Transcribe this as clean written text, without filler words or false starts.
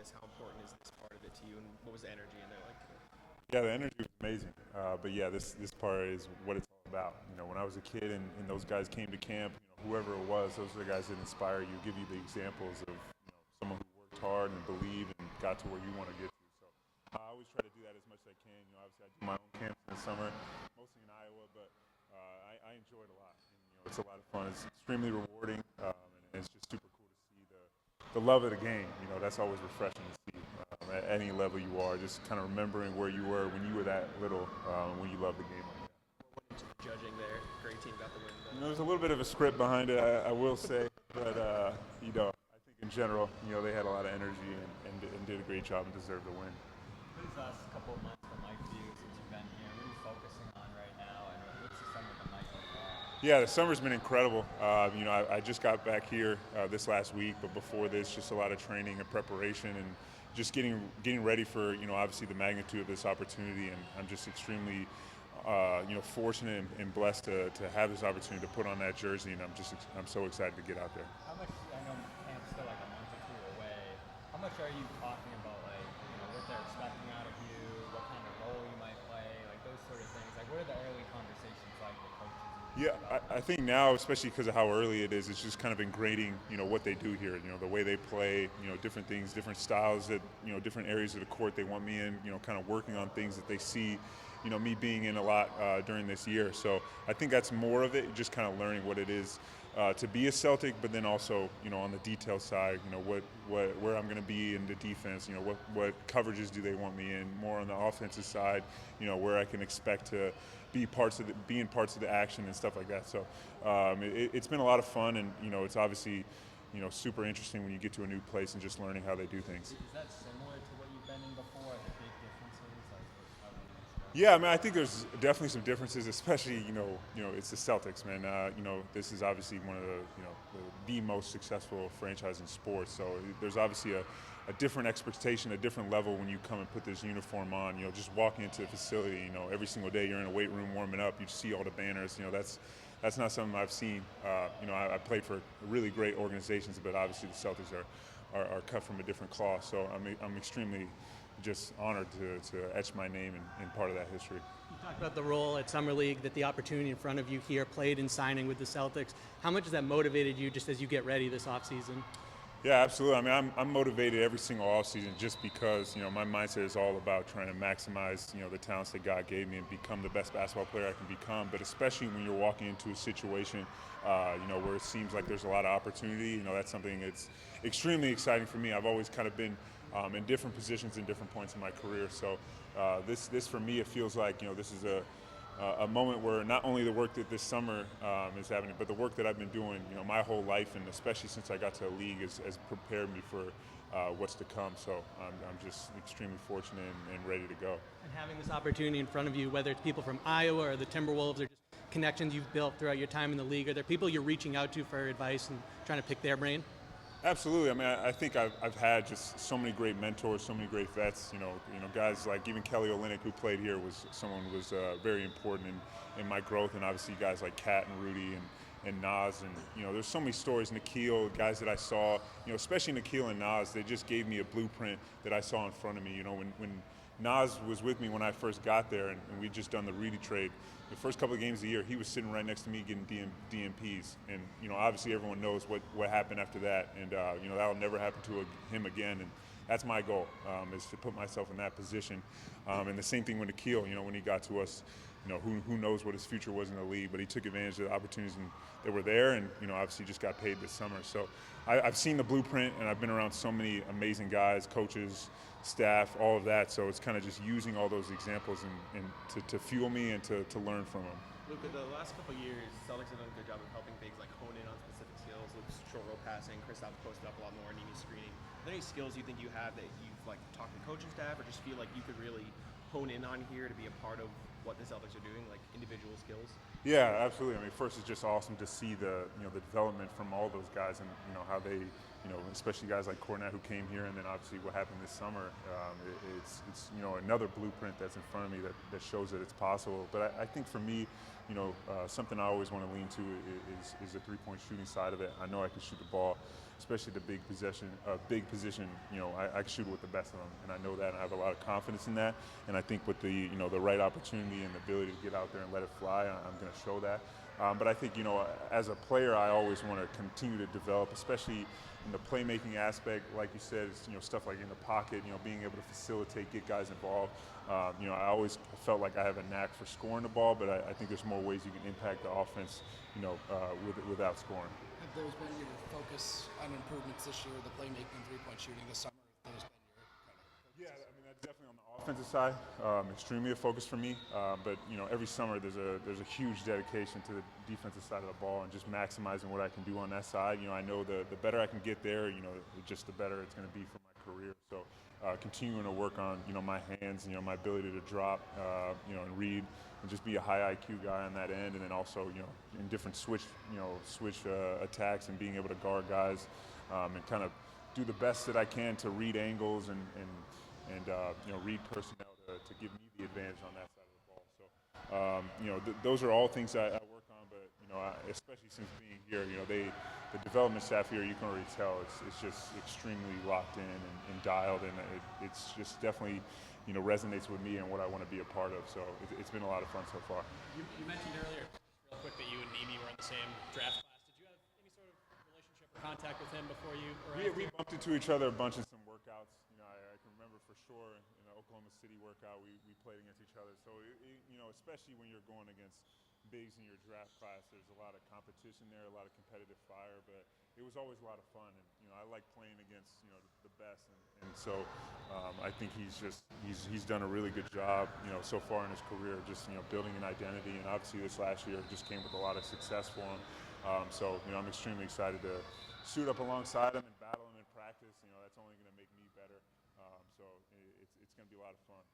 this? How important is this part of it to you, and what was the energy in there like today? Yeah, the energy was amazing. But yeah, this part is what it's all about. When I was a kid and those guys came to camp, whoever it was, those are the guys that inspire you, give you the examples of someone who worked hard and believed and got to where you want to get to. So I always try to do that as much as I can. Obviously I do my own camps in the summer, mostly in Iowa, but I enjoy it a lot. And, it's a lot of fun. It's extremely rewarding, and it's just super cool to see the love of the game. That's always refreshing to see at any level you are. Just kind of remembering where you were when you were that little, when you loved the game like that. What went into the judging there? Great team got the win. There's a little bit of a script behind it, I will say, but I think in general, they had a lot of energy and did a great job and deserved the win. These last couple of months been like for you since you've been here? What are you focusing on right now, and what's the summer been like overall? Yeah, the summer's been incredible. I just got back here this last week, but before this, just a lot of training and preparation and just getting ready for, obviously the magnitude of this opportunity. And I'm just extremely, fortunate and blessed to have this opportunity to put on that jersey. And I'm so excited to get out there. How much, I know camp's still like a month or two away, how much are you talking about, like, what they're expecting out of you, what kind of role you might play, like those sort of things? Like, what are the early conversations like with coaches? Yeah, I think now, especially because of how early it is, it's just kind of ingraining, what they do here. The way they play, different things, different styles that, different areas of the court they want me in. Kind of working on things that they see, me being in a lot during this year. So I think that's more of it, just kind of learning what it is to be a Celtic, but then also, on the detail side, where I'm going to be in the defense. What coverages do they want me in? More on the offensive side, where I can expect to be in parts of the action and stuff like that. So it's been a lot of fun, and it's obviously super interesting when you get to a new place and just learning how they do things. Is that similar to what you've been in before? Are there big differences? Like, how do you describe? Yeah, I mean, I think there's definitely some differences, especially it's the Celtics, man. This is obviously one of the most successful franchise in sports. So there's obviously a different expectation, a different level when you come and put this uniform on. Just walking into the facility, every single day you're in a weight room warming up, you see all the banners. That's not something I've seen. I played for really great organizations, but obviously the Celtics are cut from a different cloth. So I'm extremely just honored to etch my name in part of that history. You talked about the role at Summer League, that the opportunity in front of you here, played in signing with the Celtics. How much has that motivated you just as you get ready this offseason? Yeah, absolutely. I mean, I'm motivated every single offseason just because, my mindset is all about trying to maximize, the talents that God gave me and become the best basketball player I can become. But especially when you're walking into a situation, where it seems like there's a lot of opportunity, that's something that's extremely exciting for me. I've always kind of been in different positions in different points in my career. So this for me, it feels like, this is a moment where not only the work that this summer is happening, but the work that I've been doing, my whole life, and especially since I got to the league, has prepared me for what's to come. So I'm just extremely fortunate and ready to go. And having this opportunity in front of you, whether it's people from Iowa or the Timberwolves or just connections you've built throughout your time in the league, are there people you're reaching out to for advice and trying to pick their brain? Absolutely. I mean, I think I've had just so many great mentors, so many great vets. Guys like even Kelly Olynyk, who played here, was someone who was very important in my growth, and obviously guys like Kat and Rudy and Nas, and there's so many stories. Nikhil, guys that I saw, especially Nikhil and Nas, they just gave me a blueprint that I saw in front of me. When Nas was with me when I first got there, and we'd just done the Rudy trade. The first couple of games of the year, he was sitting right next to me getting DMPs, and obviously everyone knows what happened after that, and that'll never happen to him again. And that's my goal, is to put myself in that position. And the same thing with Nikhil. When he got to us, who knows what his future was in the league, but he took advantage of the opportunities that were there, and obviously just got paid this summer. So I've seen the blueprint, and I've been around so many amazing guys, coaches, staff, all of that. So it's kind of just using all those examples and to fuel me and to learn from them. Luka, the last couple of years, Celtics have done a good job of helping bigs like hone in on specific skills, like short roll passing. Kristaps posted up a lot more, Nini screening. Are there any skills you think you have that you've talked to coaching staff, or just feel like you could really hone in on here to be a part of what the Celtics are doing, like individual skills? Yeah, absolutely. I mean, first it's just awesome to see the the development from all those guys and how they especially guys like Cornette who came here and then obviously what happened this summer. It's another blueprint that's in front of me that shows that it's possible. But I think for me, something I always want to lean to is the three-point shooting side of it. I know I can shoot the ball, especially the big position. I can shoot it with the best of them, and I know that. And I have a lot of confidence in that. And I think with the the right opportunity and the ability to get out there and let it fly, I'm going to show that. But I think as a player, I always want to continue to develop, especially in the playmaking aspect. Like you said, it's, stuff like in the pocket, being able to facilitate, get guys involved. I always felt like I have a knack for scoring the ball, but I think there's more ways you can impact the offense, without scoring. Have those been your focus on improvements this year, the playmaking and three-point shooting this summer? Have those been your Yeah, I mean that's definitely on the offensive side, extremely a focus for me. But every summer there's a huge dedication to the defensive side of the ball and just maximizing what I can do on that side. I know the better I can get there, just the better it's going to be for my career. So continuing to work on my hands, my ability to drop, and read, and just be a high IQ guy on that end, and then also in different switch attacks and being able to guard guys, and kind of do the best that I can to read angles and read personnel to give me the advantage on that side of the ball. So those are all things I work on, but especially since being here, the development staff here, you can already tell it's just extremely locked in and dialed, and it's just definitely resonates with me and what I want to be a part of. So it's been a lot of fun so far. You mentioned earlier, real quick, that you and Nimi were in the same draft class. Did you have any sort of relationship or contact with him before you arrived? We bumped into each other a bunch in some workouts. I can remember for sure in the Oklahoma City workout we played against each other. So especially when you're going against bigs in your draft class, there's a lot of competition there, a lot of competitive fire. But it was always a lot of fun, and I like playing against the best. And so I think he's done a really good job so far in his career, just building an identity. And obviously this last year just came with a lot of success for him. So I'm extremely excited to suit up alongside him and battle him in practice. That's only going to make me better. So it's going to be a lot of fun.